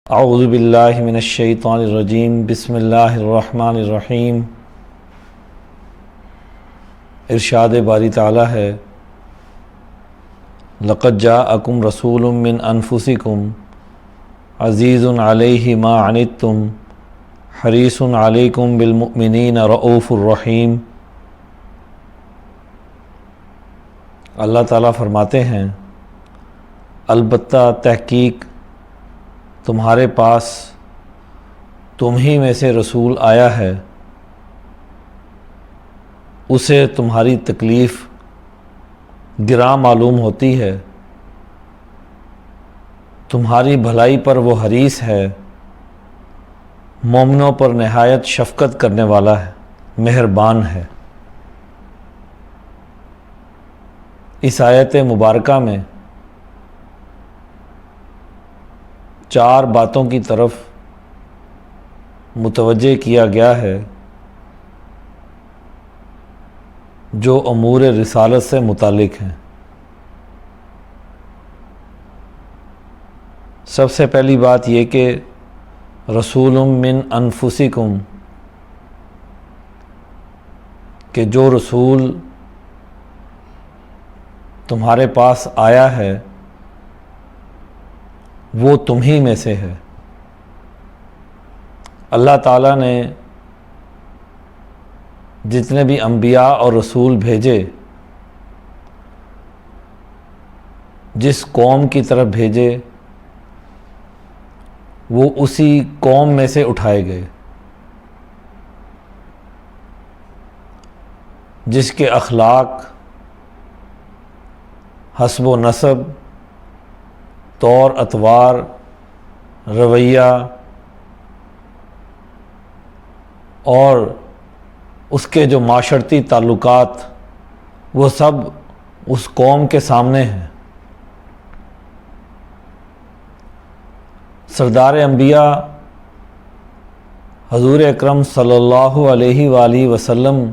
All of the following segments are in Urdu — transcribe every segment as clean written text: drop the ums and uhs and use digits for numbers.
اعوذ باللہ من الشیطان الرجیم بسم اللہ الرحمن الرحیم۔ ارشاد باری تعالی ہے، لقد جاءکم رسول من انفسکم عزیز علیہ ما عنتم حریص علیکم بالمؤمنین رؤوف الرحیم۔ اللہ تعالیٰ فرماتے ہیں، البتہ تحقیق تمہارے پاس تم ہی میں سے رسول آیا ہے، اسے تمہاری تکلیف گراں معلوم ہوتی ہے، تمہاری بھلائی پر وہ حریص ہے، مومنوں پر نہایت شفقت کرنے والا ہے، مہربان ہے۔ اس آیت مبارکہ میں 4 باتوں کی طرف متوجہ کیا گیا ہے جو امور رسالت سے متعلق ہیں۔ سب سے پہلی بات یہ کہ رسول من انفسکم، کہ جو رسول تمہارے پاس آیا ہے وہ تم ہی میں سے ہے۔ اللہ تعالیٰ نے جتنے بھی انبیاء اور رسول بھیجے، جس قوم کی طرف بھیجے وہ اسی قوم میں سے اٹھائے گئے، جس کے اخلاق، حسب و نسب، طور اطوار، رویہ اور اس کے جو معاشرتی تعلقات، وہ سب اس قوم کے سامنے ہیں۔ سردار انبیاء حضور اکرم صلی اللہ علیہ وآلہ وسلم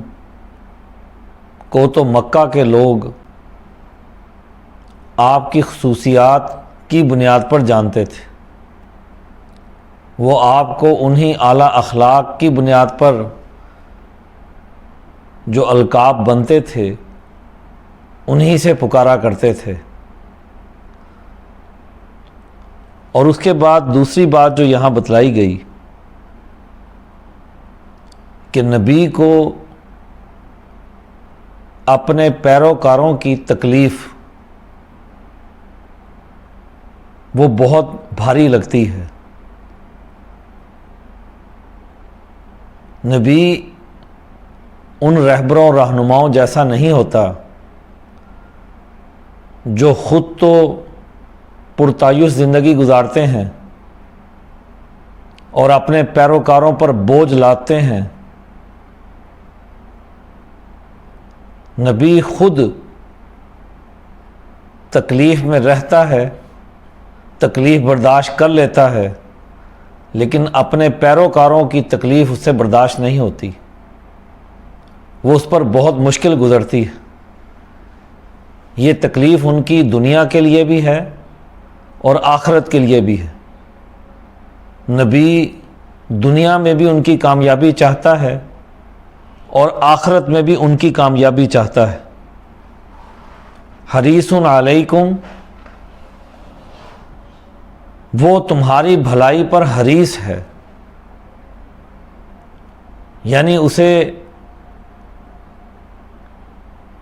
کو تو مکہ کے لوگ آپ کی خصوصیات کی بنیاد پر جانتے تھے، وہ آپ کو انہی اعلیٰ اخلاق کی بنیاد پر جو القاب بنتے تھے انہی سے پکارا کرتے تھے۔ اور اس کے بعد دوسری بات جو یہاں بتلائی گئی کہ نبی کو اپنے پیروکاروں کی تکلیف وہ بہت بھاری لگتی ہے۔ نبی ان رہبروں رہنماؤں جیسا نہیں ہوتا جو خود تو پرتعیش زندگی گزارتے ہیں اور اپنے پیروکاروں پر بوجھ لاتے ہیں۔ نبی خود تکلیف میں رہتا ہے، تکلیف برداشت کر لیتا ہے، لیکن اپنے پیروکاروں کی تکلیف اس سے برداشت نہیں ہوتی، وہ اس پر بہت مشکل گزرتی ہے۔ یہ تکلیف ان کی دنیا کے لیے بھی ہے اور آخرت کے لیے بھی ہے۔ نبی دنیا میں بھی ان کی کامیابی چاہتا ہے اور آخرت میں بھی ان کی کامیابی چاہتا ہے۔ حریص علیکم، وہ تمہاری بھلائی پر حریص ہے، یعنی اسے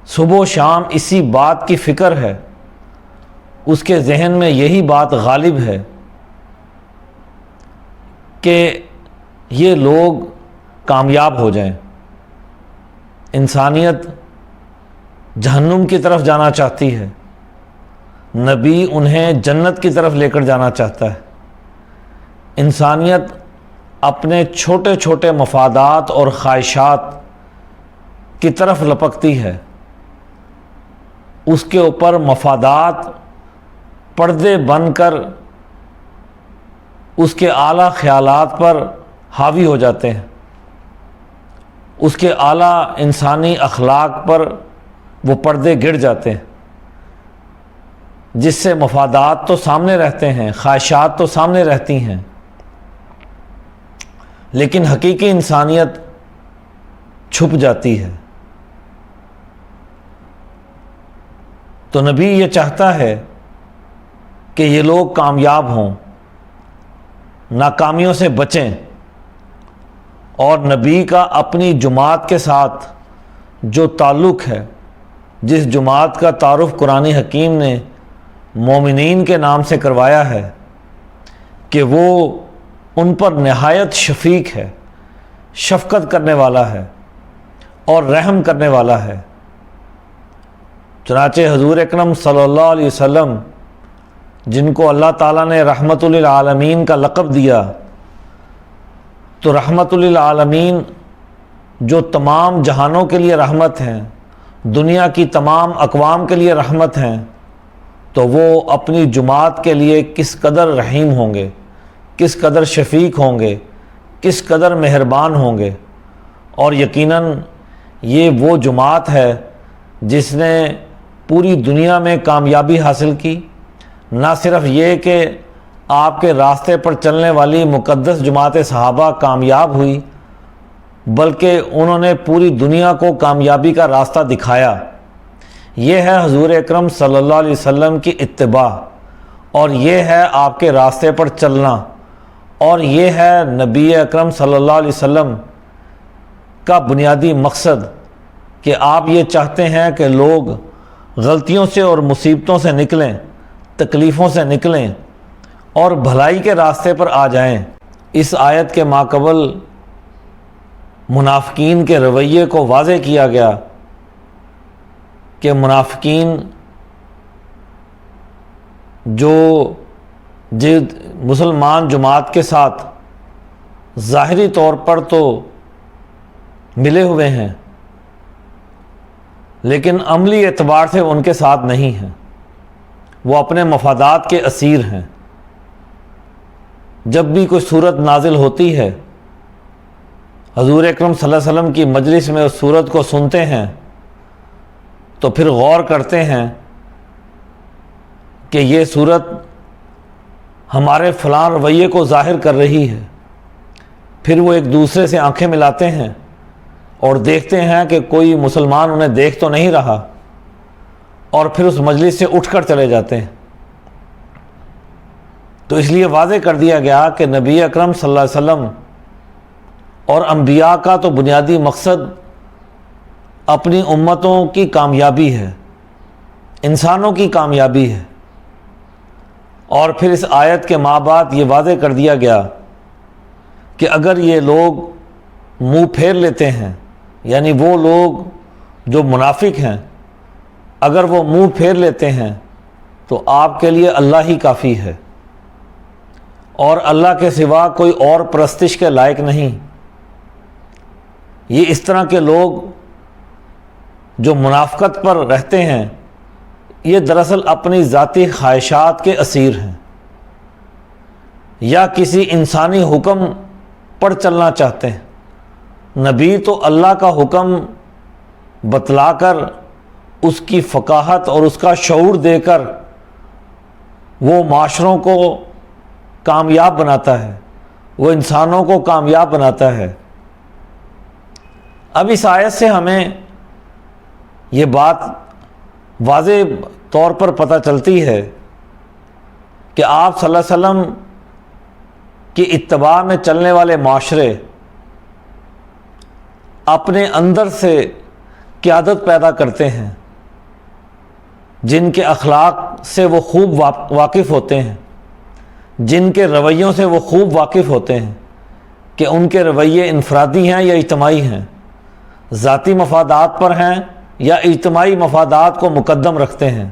صبح و شام اسی بات کی فکر ہے، اس کے ذہن میں یہی بات غالب ہے کہ یہ لوگ کامیاب ہو جائیں۔ انسانیت جہنم کی طرف جانا چاہتی ہے، نبی انہیں جنت کی طرف لے کر جانا چاہتا ہے۔ انسانیت اپنے چھوٹے چھوٹے مفادات اور خواہشات کی طرف لپکتی ہے، اس کے اوپر مفادات پردے بن کر اس کے اعلیٰ خیالات پر حاوی ہو جاتے ہیں، اس کے اعلیٰ انسانی اخلاق پر وہ پردے گر جاتے ہیں، جس سے مفادات تو سامنے رہتے ہیں، خواہشات تو سامنے رہتی ہیں، لیکن حقیقی انسانیت چھپ جاتی ہے۔ تو نبی یہ چاہتا ہے کہ یہ لوگ کامیاب ہوں، ناکامیوں سے بچیں، اور نبی کا اپنی جماعت کے ساتھ جو تعلق ہے، جس جماعت کا تعارف قرآن حکیم نے مومنین کے نام سے کروایا ہے، کہ وہ ان پر نہایت شفیق ہے، شفقت کرنے والا ہے اور رحم کرنے والا ہے۔ چنانچہ حضور اکرم صلی اللہ علیہ وسلم، جن کو اللہ تعالیٰ نے رحمت للعالمین کا لقب دیا، تو رحمت للعالمین جو تمام جہانوں کے لیے رحمت ہیں، دنیا کی تمام اقوام کے لیے رحمت ہیں، تو وہ اپنی جماعت کے لیے کس قدر رحیم ہوں گے، کس قدر شفیق ہوں گے، کس قدر مہربان ہوں گے۔ اور یقیناً یہ وہ جماعت ہے جس نے پوری دنیا میں کامیابی حاصل کی۔ نہ صرف یہ کہ آپ کے راستے پر چلنے والی مقدس جماعت صحابہ کامیاب ہوئی، بلکہ انہوں نے پوری دنیا کو کامیابی کا راستہ دکھایا۔ یہ ہے حضور اکرم صلی اللہ علیہ وسلم کی اتباع، اور یہ ہے آپ کے راستے پر چلنا، اور یہ ہے نبی اکرم صلی اللہ علیہ وسلم کا بنیادی مقصد، کہ آپ یہ چاہتے ہیں کہ لوگ غلطیوں سے اور مصیبتوں سے نکلیں، تکلیفوں سے نکلیں اور بھلائی کے راستے پر آ جائیں۔ اس آیت کے ماقبل منافقین کے رویے کو واضح کیا گیا کہ منافقین جو مسلمان جماعت کے ساتھ ظاہری طور پر تو ملے ہوئے ہیں، لیکن عملی اعتبار سے ان کے ساتھ نہیں ہیں، وہ اپنے مفادات کے اسیر ہیں۔ جب بھی کوئی صورت نازل ہوتی ہے، حضور اکرم صلی اللہ علیہ وسلم کی مجلس میں اس صورت کو سنتے ہیں تو پھر غور کرتے ہیں کہ یہ صورت ہمارے فلاں رویے کو ظاہر کر رہی ہے۔ پھر وہ ایک دوسرے سے آنکھیں ملاتے ہیں اور دیکھتے ہیں کہ کوئی مسلمان انہیں دیکھ تو نہیں رہا، اور پھر اس مجلس سے اٹھ کر چلے جاتے ہیں۔ تو اس لیے واضح کر دیا گیا کہ نبی اکرم صلی اللہ علیہ وسلم اور انبیاء کا تو بنیادی مقصد اپنی امتوں کی کامیابی ہے، انسانوں کی کامیابی ہے۔ اور پھر اس آیت کے ماں بعد یہ واضح کر دیا گیا کہ اگر یہ لوگ منہ پھیر لیتے ہیں، یعنی وہ لوگ جو منافق ہیں، اگر وہ منہ پھیر لیتے ہیں تو آپ کے لیے اللہ ہی کافی ہے، اور اللہ کے سوا کوئی اور پرستش کے لائق نہیں۔ یہ اس طرح کے لوگ جو منافقت پر رہتے ہیں، یہ دراصل اپنی ذاتی خواہشات کے اسیر ہیں، یا کسی انسانی حکم پر چلنا چاہتے ہیں۔ نبی تو اللہ کا حکم بتلا کر، اس کی فقاہت اور اس کا شعور دے کر وہ معاشروں کو کامیاب بناتا ہے، وہ انسانوں کو کامیاب بناتا ہے۔ اب اس آیت سے ہمیں یہ بات واضح طور پر پتہ چلتی ہے کہ آپ صلی اللہ علیہ وسلم کی اتباع میں چلنے والے معاشرے اپنے اندر سے قیادت پیدا کرتے ہیں، جن کے اخلاق سے وہ خوب واقف ہوتے ہیں، جن کے رویوں سے وہ خوب واقف ہوتے ہیں کہ ان کے رویے انفرادی ہیں یا اجتماعی ہیں، ذاتی مفادات پر ہیں یا اجتماعی مفادات کو مقدم رکھتے ہیں۔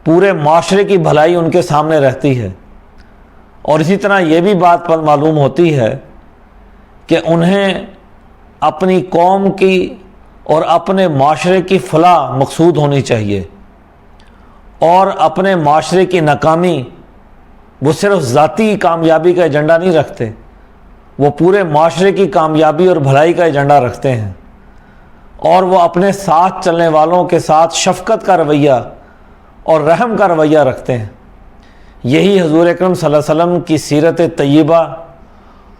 پورے معاشرے کی بھلائی ان کے سامنے رہتی ہے۔ اور اسی طرح یہ بھی بات پر معلوم ہوتی ہے کہ انہیں اپنی قوم کی اور اپنے معاشرے کی فلاح مقصود ہونی چاہیے، اور اپنے معاشرے کی ناکامی، وہ صرف ذاتی کامیابی کا ایجنڈا نہیں رکھتے، وہ پورے معاشرے کی کامیابی اور بھلائی کا ایجنڈا رکھتے ہیں، اور وہ اپنے ساتھ چلنے والوں کے ساتھ شفقت کا رویہ اور رحم کا رویہ رکھتے ہیں۔ یہی حضور اکرم صلی اللہ علیہ وسلم کی سیرت طیبہ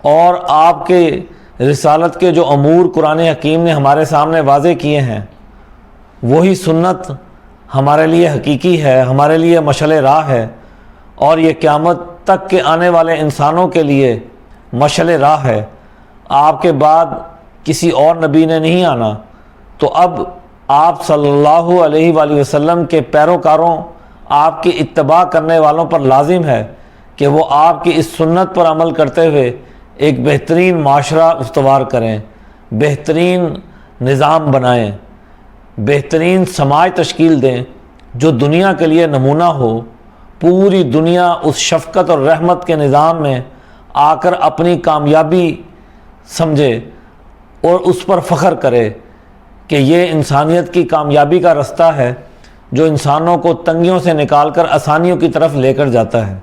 اور آپ کے رسالت کے جو امور قرآن حکیم نے ہمارے سامنے واضح کیے ہیں وہی سنت ہمارے لیے حقیقی ہے، ہمارے لیے مشعل راہ ہے، اور یہ قیامت تک کے آنے والے انسانوں کے لیے مشعل راہ ہے۔ آپ کے بعد کسی اور نبی نے نہیں آنا، تو اب آپ صلی اللہ علیہ وآلہ وسلم کے پیروکاروں، آپ کی اتباع کرنے والوں پر لازم ہے کہ وہ آپ کی اس سنت پر عمل کرتے ہوئے ایک بہترین معاشرہ استوار کریں، بہترین نظام بنائیں، بہترین سماج تشکیل دیں جو دنیا کے لیے نمونہ ہو۔ پوری دنیا اس شفقت اور رحمت کے نظام میں آ کر اپنی کامیابی سمجھے اور اس پر فخر کرے کہ یہ انسانیت کی کامیابی کا رستہ ہے جو انسانوں کو تنگیوں سے نکال کر آسانیوں کی طرف لے کر جاتا ہے۔